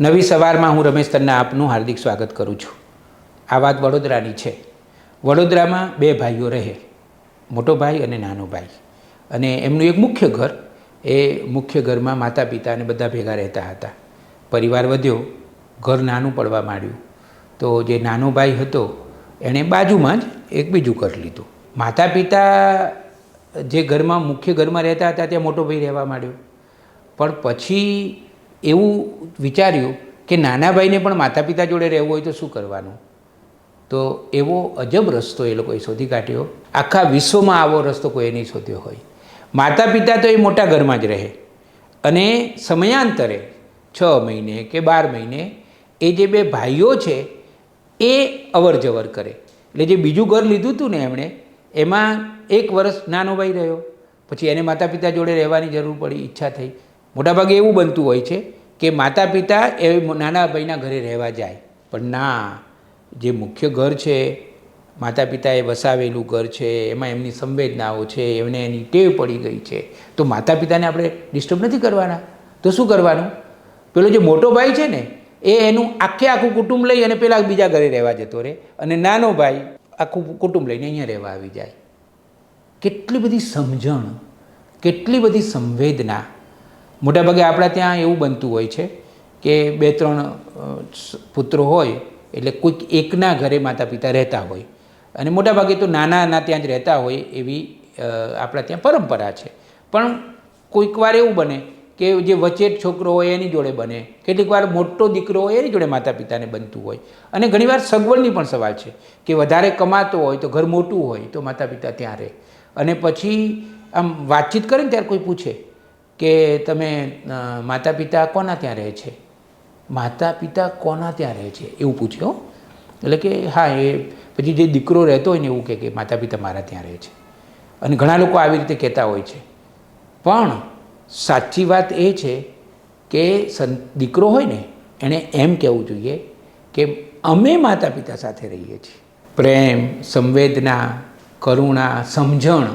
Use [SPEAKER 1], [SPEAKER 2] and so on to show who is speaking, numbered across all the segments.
[SPEAKER 1] નવી સવારમાં હું રમેશ તન્ના આપનું હાર્દિક સ્વાગત કરું છું। આ વાત વડોદરાની છે। વડોદરામાં બે ભાઈઓ રહે, મોટો ભાઈ અને નાનો ભાઈ, અને એમનું એક મુખ્ય ઘર, એ મુખ્ય ઘરમાં માતા પિતા અને બધા ભેગા રહેતા હતા। પરિવાર વધ્યો, ઘર નાનું પડવા માંડ્યું, તો જે નાનો ભાઈ હતો એણે બાજુમાં જ એક બીજું ઘર લીધું। માતા પિતા જે ઘરમાં મુખ્ય ઘરમાં રહેતા હતા ત્યાં મોટો ભાઈ રહેવા માંડ્યો, પણ પછી એવું વિચાર્યું કે નાના ભાઈને પણ માતા પિતા જોડે રહેવું હોય તો શું કરવાનું? તો એવો અજબ રસ્તો એ લોકોએ શોધી કાઢ્યો। આખા વિશ્વમાં આવો રસ્તો કોઈએ નહીં શોધ્યો હોય। માતા પિતા તો એ મોટા ઘરમાં જ રહે, અને સમયાંતરે 6 મહિને કે 12 મહિને એ જે બે ભાઈઓ છે એ અવર જવર કરે। એટલે જે બીજું ઘર લીધું હતું ને એમણે, એમાં 1 વર્ષ નાનો ભાઈ રહ્યો, પછી એને માતા પિતા જોડે રહેવાની જરૂર પડી, ઈચ્છા થઈ। મોટાભાગે એવું બનતું હોય છે કે માતા પિતા એ નાના ભાઈના ઘરે રહેવા જાય, પણ ના, જે મુખ્ય ઘર છે, માતા પિતાએ વસાવેલું ઘર છે, એમાં એમની સંવેદનાઓ છે, એમને એની ટેવ પડી ગઈ છે, તો માતા પિતાને આપણે ડિસ્ટર્બ નથી કરવાના। તો શું કરવાનું? પેલો જે મોટો ભાઈ છે ને એ એનું આખું કુટુંબ લઈ અને પેલા બીજા ઘરે રહેવા જતો રહે, અને નાનો ભાઈ આખું કુટુંબ લઈને અહીંયા રહેવા આવી જાય। કેટલી બધી સમજણ, કેટલી બધી સંવેદના! મોટાભાગે આપણા ત્યાં એવું બનતું હોય છે કે 2-3 પુત્રો હોય એટલે કોઈક એકના ઘરે માતા પિતા રહેતા હોય, અને મોટાભાગે તો નાના ત્યાં જ રહેતા હોય એવી આપણા ત્યાં પરંપરા છે। પણ કોઈક વાર એવું બને કે જે વચેટ છોકરો હોય એની જોડે બને, કેટલીક વાર મોટો દીકરો હોય એની જોડે માતા પિતાને બનતું હોય, અને ઘણીવાર સગવડની પણ સવાલ છે કે વધારે કમાતો હોય તો ઘર મોટું હોય તો માતા પિતા ત્યાં રહે, અને પછી આમ વાતચીત કરે ને ત્યારે કોઈ પૂછે કે તમે માતા પિતા કોના ત્યાં રહે છે? માતા પિતા કોના ત્યાં રહે છે એવું પૂછે હો। એટલે કે હા, એ પછી જે દીકરો રહેતો હોય ને એવું કહે કે માતા પિતા મારા ત્યાં રહે છે, અને ઘણા લોકો આવી રીતે કહેતા હોય છે। પણ સાચી વાત એ છે કે દીકરો હોય ને એણે એમ કહેવું જોઈએ કે અમે માતા પિતા સાથે રહીએ છીએ। પ્રેમ, સંવેદના, કરુણા, સમજણ,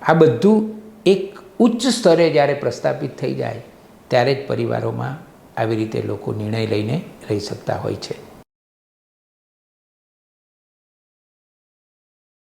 [SPEAKER 1] આ બધું એક ઉચ્ચ સ્તરે જ્યારે પ્રસ્થાપિત થઈ જાય ત્યારે જ પરિવારોમાં આવી રીતે લોકો નિર્ણય લઈને રહી શકતા હોય છે।